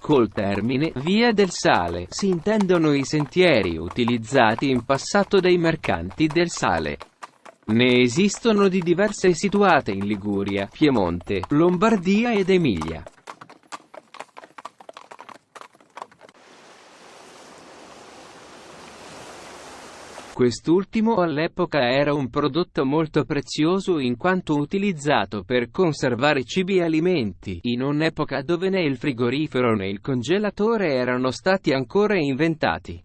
Col termine «Via del Sale» si intendono i sentieri utilizzati in passato dai mercanti del sale. Ne esistono di diverse situate in Liguria, Piemonte, Lombardia ed Emilia. Quest'ultimo all'epoca era un prodotto molto prezioso in quanto utilizzato per conservare cibi e alimenti, in un'epoca dove né il frigorifero né il congelatore erano stati ancora inventati.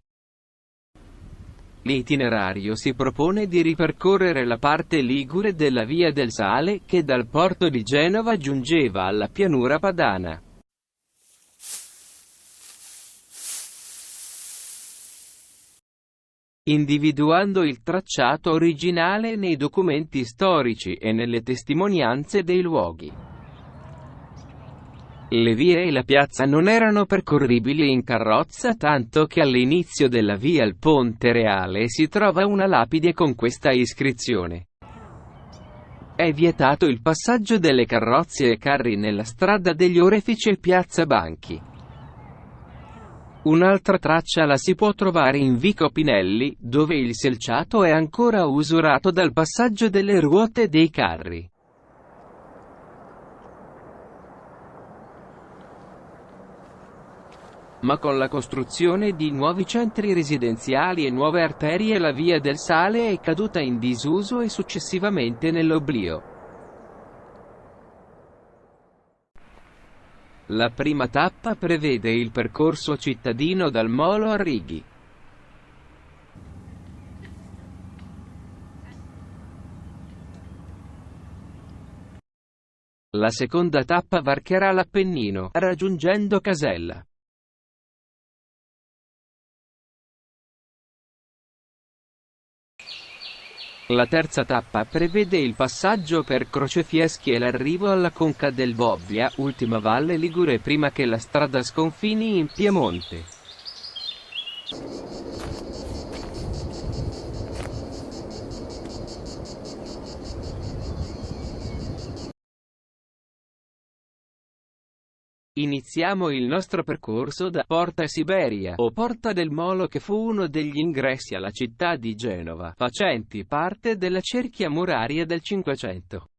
L'itinerario si propone di ripercorrere la parte ligure della Via del Sale, che dal porto di Genova giungeva alla pianura padana. Individuando il tracciato originale nei documenti storici e nelle testimonianze dei luoghi. Le vie e la piazza non erano percorribili in carrozza, tanto che all'inizio della via al Ponte Reale si trova una lapide con questa iscrizione: è vietato il passaggio delle carrozze e carri nella strada degli Orefici e piazza Banchi. Un'altra traccia la si può trovare in Vico Pinelli, dove il selciato è ancora usurato dal passaggio delle ruote dei carri. Ma con la costruzione di nuovi centri residenziali e nuove arterie la Via del Sale è caduta in disuso e successivamente nell'oblio. La prima tappa prevede il percorso cittadino dal Molo a Righi. La seconda tappa varcherà l'Appennino, raggiungendo Casella. La terza tappa prevede il passaggio per Crocefieschi e l'arrivo alla conca del Bobbia, ultima valle ligure prima che la strada sconfini in Piemonte. Iniziamo il nostro percorso da Porta Siberia, o Porta del Molo, che fu uno degli ingressi alla città di Genova, facenti parte della cerchia muraria del Cinquecento.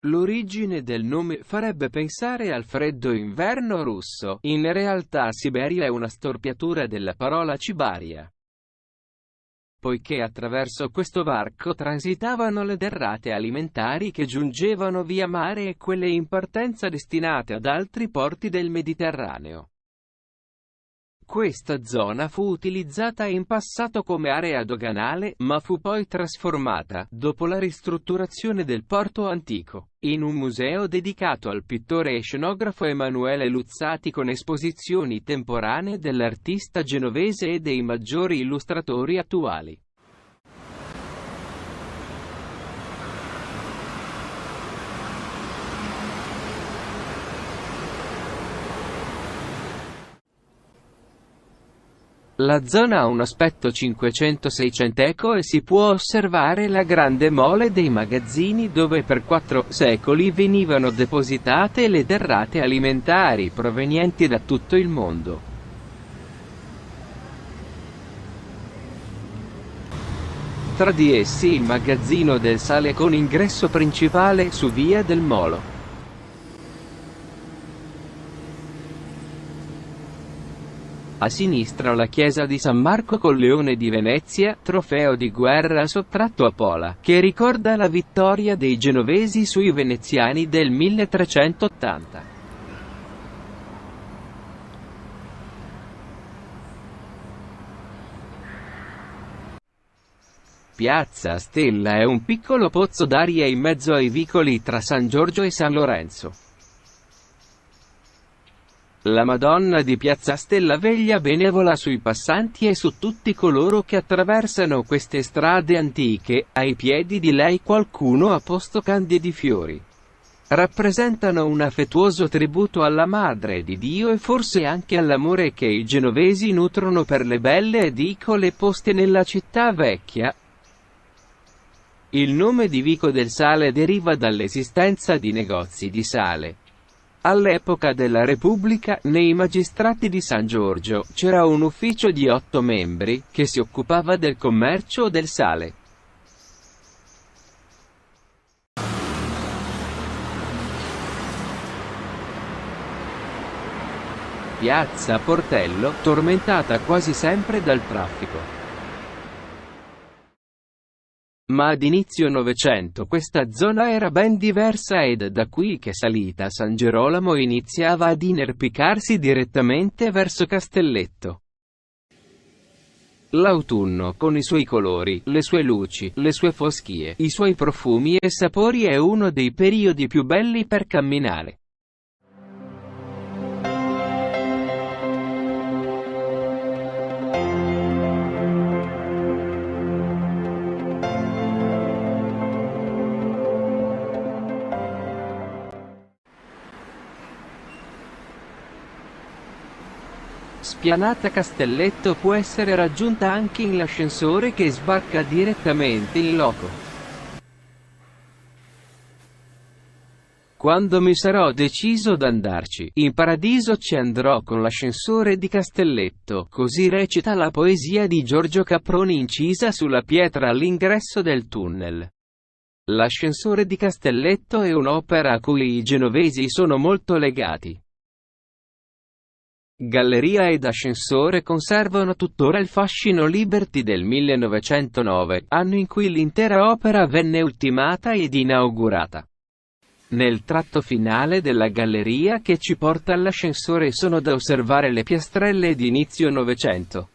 L'origine del nome farebbe pensare al freddo inverno russo, in realtà Siberia è una storpiatura della parola Cibaria, poiché attraverso questo varco transitavano le derrate alimentari che giungevano via mare e quelle in partenza destinate ad altri porti del Mediterraneo. Questa zona fu utilizzata in passato come area doganale, ma fu poi trasformata, dopo la ristrutturazione del porto antico, in un museo dedicato al pittore e scenografo Emanuele Luzzati, con esposizioni temporanee dell'artista genovese e dei maggiori illustratori attuali. La zona ha un aspetto cinquecento-seicentesco e si può osservare la grande mole dei magazzini dove per 4 secoli venivano depositate le derrate alimentari provenienti da tutto il mondo. Tra di essi il magazzino del sale con ingresso principale su Via del Molo. A sinistra la chiesa di San Marco col leone di Venezia, trofeo di guerra sottratto a Pola, che ricorda la vittoria dei genovesi sui veneziani del 1380. Piazza Stella è un piccolo pozzo d'aria in mezzo ai vicoli tra San Giorgio e San Lorenzo. La Madonna di Piazza Stella veglia benevola sui passanti e su tutti coloro che attraversano queste strade antiche. Ai piedi di lei qualcuno ha posto candidi fiori. Rappresentano un affettuoso tributo alla Madre di Dio e forse anche all'amore che i genovesi nutrono per le belle edicole poste nella città vecchia. Il nome di Vico del Sale deriva dall'esistenza di negozi di sale. All'epoca della Repubblica, nei magistrati di San Giorgio, c'era un ufficio di 8 membri, che si occupava del commercio del sale. Piazza Portello, tormentata quasi sempre dal traffico. Ma ad inizio Novecento questa zona era ben diversa ed è da qui che Salita San Gerolamo iniziava ad inerpicarsi direttamente verso Castelletto. L'autunno, con i suoi colori, le sue luci, le sue foschie, i suoi profumi e sapori è uno dei periodi più belli per camminare. Spianata Castelletto può essere raggiunta anche in l'ascensore che sbarca direttamente in loco. Quando mi sarò deciso d'andarci, in paradiso ci andrò con l'ascensore di Castelletto, così recita la poesia di Giorgio Caproni incisa sulla pietra all'ingresso del tunnel. L'ascensore di Castelletto è un'opera a cui i genovesi sono molto legati. Galleria ed ascensore conservano tuttora il fascino Liberty del 1909, anno in cui l'intera opera venne ultimata ed inaugurata. Nel tratto finale della galleria che ci porta all'ascensore sono da osservare le piastrelle di inizio Novecento.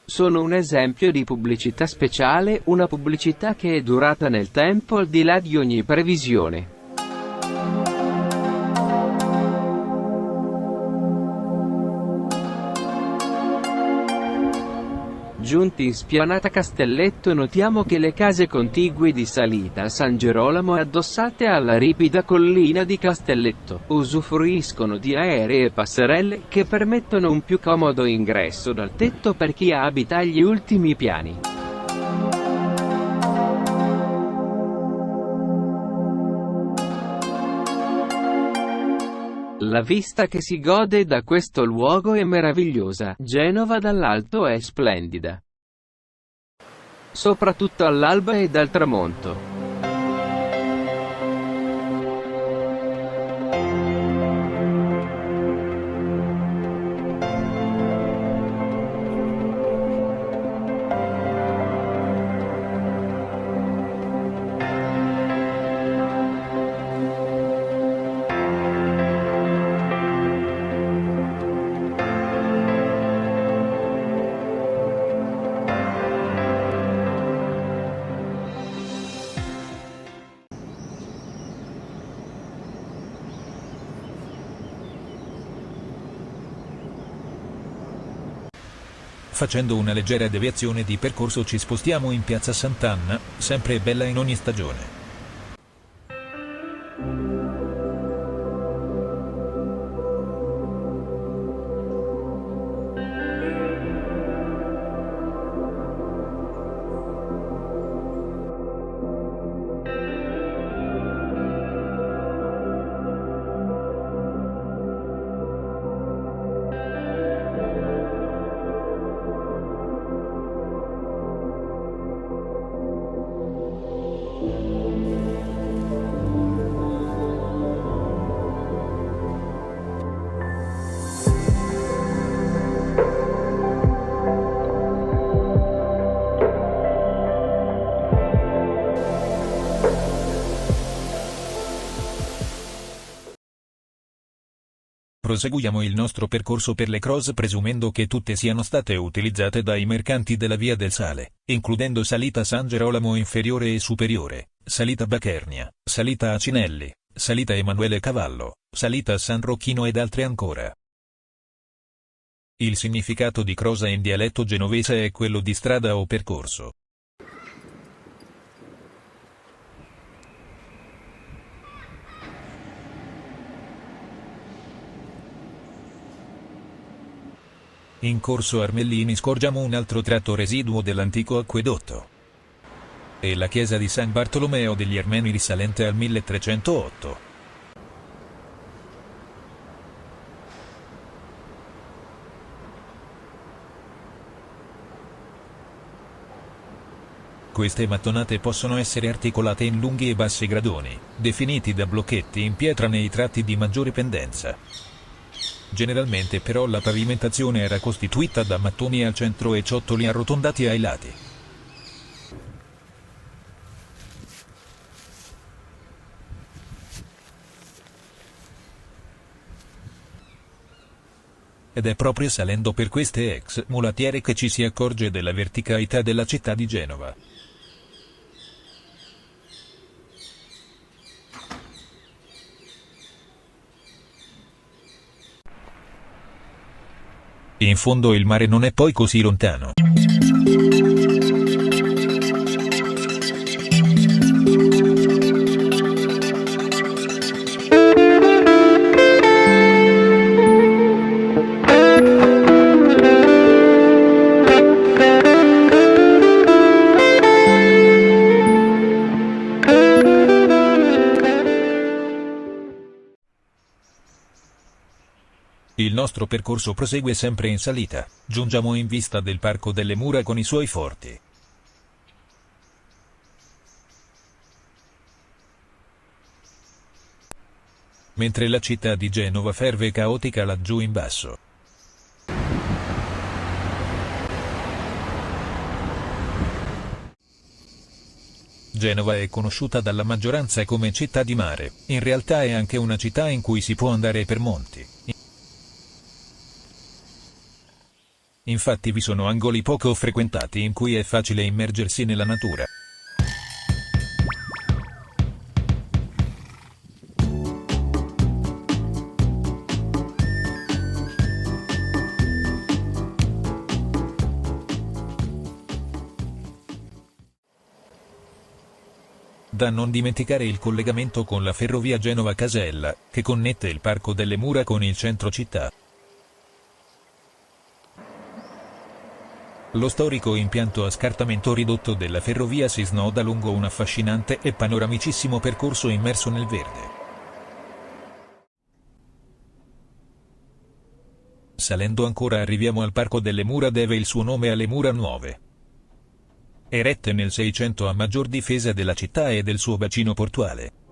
Sono un esempio di pubblicità speciale, una pubblicità che è durata nel tempo al di là di ogni previsione. Giunti in Spianata Castelletto notiamo che le case contigue di Salita San Gerolamo addossate alla ripida collina di Castelletto, usufruiscono di aeree passerelle che permettono un più comodo ingresso dal tetto per chi abita agli ultimi piani. La vista che si gode da questo luogo è meravigliosa, Genova dall'alto è splendida. Soprattutto all'alba ed al tramonto. Facendo una leggera deviazione di percorso ci spostiamo in piazza Sant'Anna, sempre bella in ogni stagione. Proseguiamo il nostro percorso per le cross presumendo che tutte siano state utilizzate dai mercanti della Via del Sale, includendo Salita San Gerolamo inferiore e superiore, Salita Bachernia, Salita Acinelli, Salita Emanuele Cavallo, Salita San Rocchino ed altre ancora. Il significato di crosa in dialetto genovese è quello di strada o percorso. In corso Armellini scorgiamo un altro tratto residuo dell'antico acquedotto. E la chiesa di San Bartolomeo degli Armeni risalente al 1308. Queste mattonate possono essere articolate in lunghi e bassi gradoni, definiti da blocchetti in pietra nei tratti di maggiore pendenza. Generalmente però la pavimentazione era costituita da mattoni al centro e ciottoli arrotondati ai lati. Ed è proprio salendo per queste ex mulattiere che ci si accorge della verticalità della città di Genova. In fondo il mare non è poi così lontano. Il nostro percorso prosegue sempre in salita, giungiamo in vista del Parco delle Mura con i suoi forti. Mentre la città di Genova ferve caotica laggiù in basso. Genova è conosciuta dalla maggioranza come città di mare, in realtà è anche una città in cui si può andare per monti. Infatti vi sono angoli poco frequentati in cui è facile immergersi nella natura. Da non dimenticare il collegamento con la ferrovia Genova-Casella, che connette il Parco delle Mura con il centro città. Lo storico impianto a scartamento ridotto della ferrovia si snoda lungo un affascinante e panoramicissimo percorso immerso nel verde. Salendo ancora arriviamo al Parco delle Mura, deve il suo nome alle mura nuove, erette nel 600 a maggior difesa della città e del suo bacino portuale.